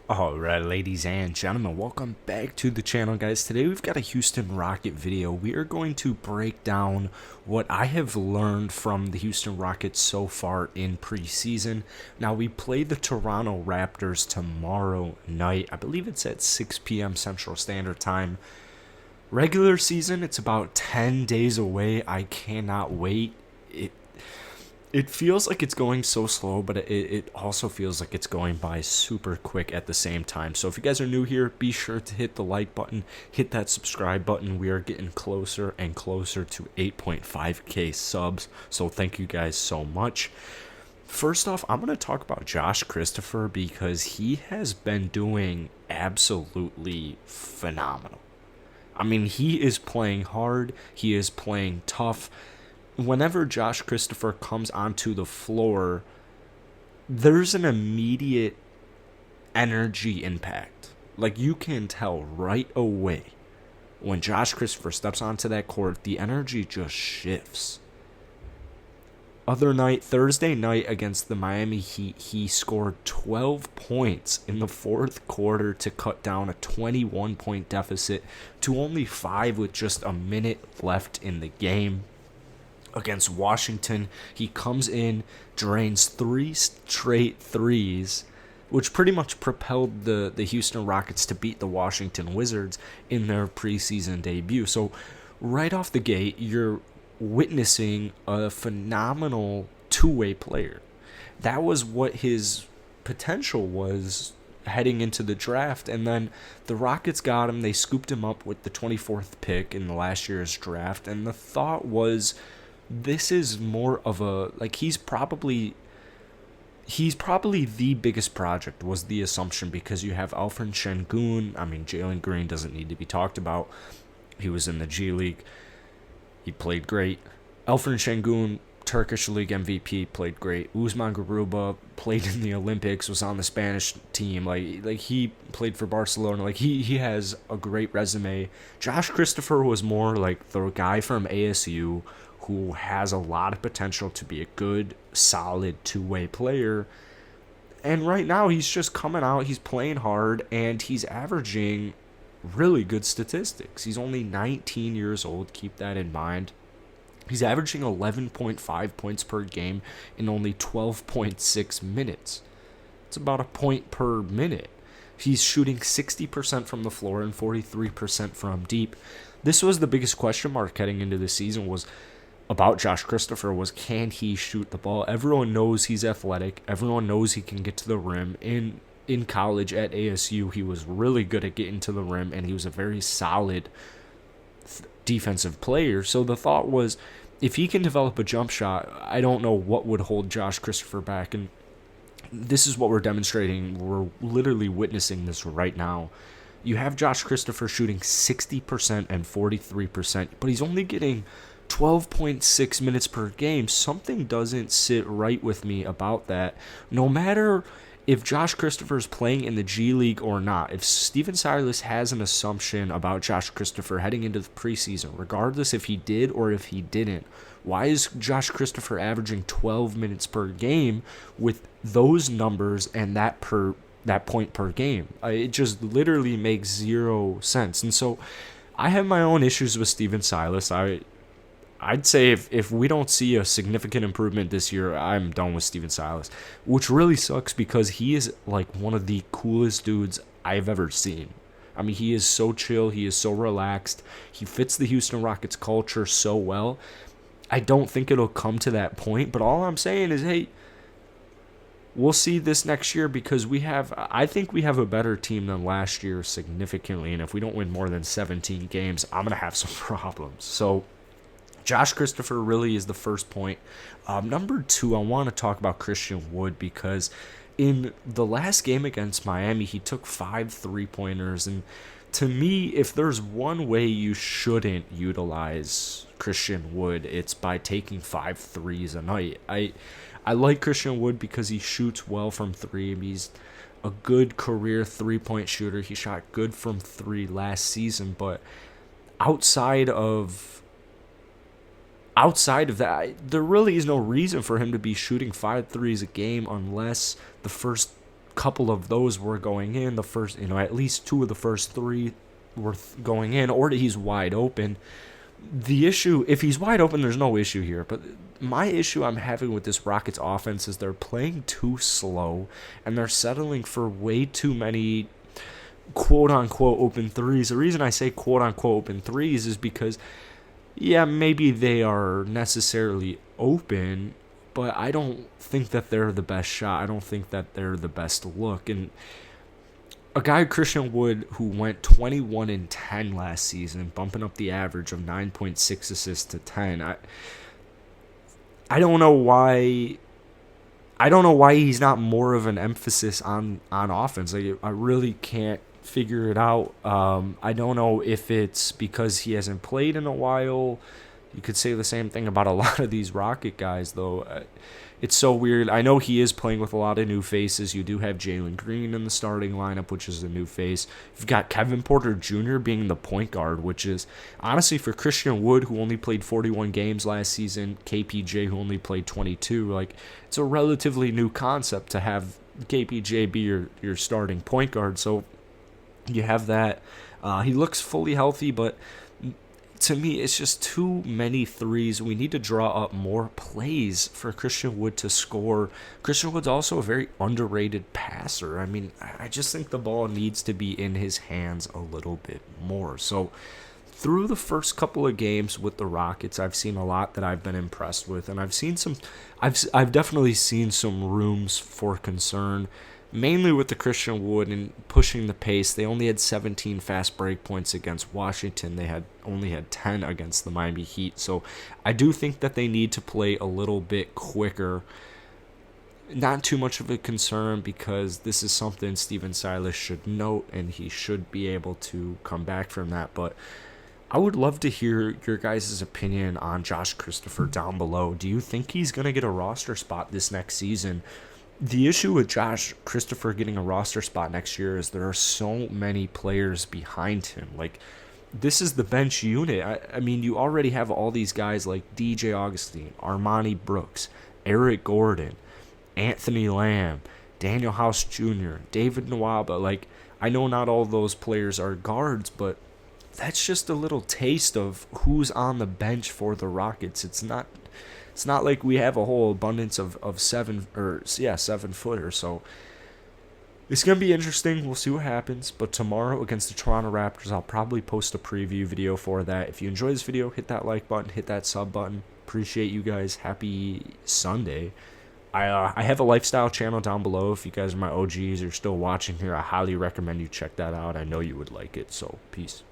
Alright, ladies and gentlemen, welcome back to the channel, guys. Today we've got a Houston Rocket video. We are going to break down what I have learned from the Houston Rockets so far in preseason. Now, we play the Toronto Raptors tomorrow night. I believe it's at 6 p.m. Central Standard Time. Regular season, it's about 10 days away. I cannot wait. It feels like it's going so slow, but it also feels like it's going by super quick at the same time. So if you guys are new here, be sure to hit the like button, hit that subscribe button. We are getting closer and closer to 8.5k subs, so thank you guys so much. First off, I'm going to talk about Josh Christopher because he has been doing absolutely phenomenal. I mean, he is playing hard, he is playing tough. Whenever Josh Christopher comes onto the floor, there's an immediate energy impact. Like, you can tell right away when Josh Christopher steps onto that court, the energy just shifts. Other night, Thursday night against the Miami Heat, he scored 12 points in the fourth quarter to cut down a 21-point deficit to only 5 with just a minute left in the game. Against Washington, he comes in, drains 3 straight threes, which pretty much propelled the Houston Rockets to beat the Washington Wizards in their preseason debut. So right off the gate, you're witnessing a phenomenal two-way player. That was what his potential was heading into the draft, and then the Rockets got him. They scooped him up with the 24th pick in the last year's draft, and the thought was this is more of a, like, he's probably the biggest project, was the assumption, because you have Alfred Şengün. I mean, Jalen Green doesn't need to be talked about. He was in the G League. He played great. Alfred Şengün, Turkish League MVP, played great. Usman Garuba played in the Olympics, was on the Spanish team. Like he played for Barcelona. Like, he has a great resume. Josh Christopher was more like the guy from ASU who has a lot of potential to be a good, solid two-way player. And right now, he's just coming out, he's playing hard, and he's averaging really good statistics. He's only 19 years old, keep that in mind. He's averaging 11.5 points per game in only 12.6 minutes. It's about a point per minute. He's shooting 60% from the floor and 43% from deep. This was the biggest question mark heading into the season, was about Josh Christopher, was can he shoot the ball? Everyone knows he's athletic. Everyone knows he can get to the rim. In college at ASU, he was really good at getting to the rim, and he was a very solid defensive player. So the thought was, if he can develop a jump shot, I don't know what would hold Josh Christopher back. And this is what we're demonstrating. We're literally witnessing this right now. You have Josh Christopher shooting 60% and 43%, but he's only getting 12.6 minutes per game. Something doesn't sit right with me about that. No matter if Josh Christopher is playing in the G League or not, if Stephen Silas has an assumption about Josh Christopher heading into the preseason, regardless if he did or if he didn't, why is Josh Christopher averaging 12 minutes per game with those numbers and that point per game? It just literally makes zero sense. And so I have my own issues with Stephen Silas. I'd say if we don't see a significant improvement this year, I'm done with Stephen Silas, which really sucks because he is like one of the coolest dudes I've ever seen. I mean, he is so chill. He is so relaxed. He fits the Houston Rockets culture so well. I don't think it'll come to that point, but all I'm saying is, hey, we'll see this next year, because I think we have a better team than last year significantly, and if we don't win more than 17 games, I'm going to have some problems. So Josh Christopher really is the first point. Number 2, I want to talk about Christian Wood, because in the last game against Miami, he took 5 three-pointers. And to me, if there's one way you shouldn't utilize Christian Wood, it's by taking 5 threes a night. I like Christian Wood because he shoots well from 3. He's a good career three-point shooter. He shot good from 3 last season, but outside of that, there really is no reason for him to be shooting 5 threes a game unless the first couple of those were going in. The first, at least 2 of the first 3 were going in, or he's wide open. The issue, if he's wide open, there's no issue here. But my issue I'm having with this Rockets offense is they're playing too slow, and they're settling for way too many quote-unquote open threes. The reason I say quote-unquote open threes is because, yeah, maybe they are necessarily open, but I don't think that they're the best shot. I don't think that they're the best look. And a guy, Christian Wood, who went 21-10 last season, bumping up the average of 9.6 assists to 10. I don't know why. I don't know why he's not more of an emphasis on offense. Like, I really can't figure it out. I don't know if it's because he hasn't played in a while. You could say the same thing about a lot of these Rocket guys, though. It's so weird. I know he is playing with a lot of new faces. You do have Jalen Green in the starting lineup, which is a new face. You've got Kevin Porter Jr. being the point guard, which is, honestly, for Christian Wood, who only played 41 games last season, KPJ, who only played 22, like, it's a relatively new concept to have KPJ be your starting point guard. So you have that. He looks fully healthy, but to me, it's just too many threes. We need to draw up more plays for Christian Wood to score. Christian Wood's also a very underrated passer. I mean, I just think the ball needs to be in his hands a little bit more. So through the first couple of games with the Rockets, I've seen a lot that I've been impressed with, and I've definitely seen some rooms for concern, mainly with the Christian Wood and pushing the pace. They only had 17 fast break points against Washington. They only had 10 against the Miami Heat. So I do think that they need to play a little bit quicker. Not too much of a concern, because this is something Stephen Silas should note, and he should be able to come back from that. But I would love to hear your guys' opinion on Josh Christopher down below. Do you think he's going to get a roster spot this next season? The issue with Josh Christopher getting a roster spot next year is there are so many players behind him. Like, this is the bench unit. I mean, you already have all these guys like DJ Augustine, Armani Brooks, Eric Gordon, Anthony Lamb, Daniel House Jr., David Nwaba. Like, I know not all those players are guards, but that's just a little taste of who's on the bench for the Rockets. It's not like we have a whole abundance of 7-footers. So it's going to be interesting. We'll see what happens. But tomorrow against the Toronto Raptors, I'll probably post a preview video for that. If you enjoy this video, hit that like button, hit that sub button. Appreciate you guys. Happy Sunday. I have a lifestyle channel down below. If you guys are my OGs or still watching here, I highly recommend you check that out. I know you would like it. So peace.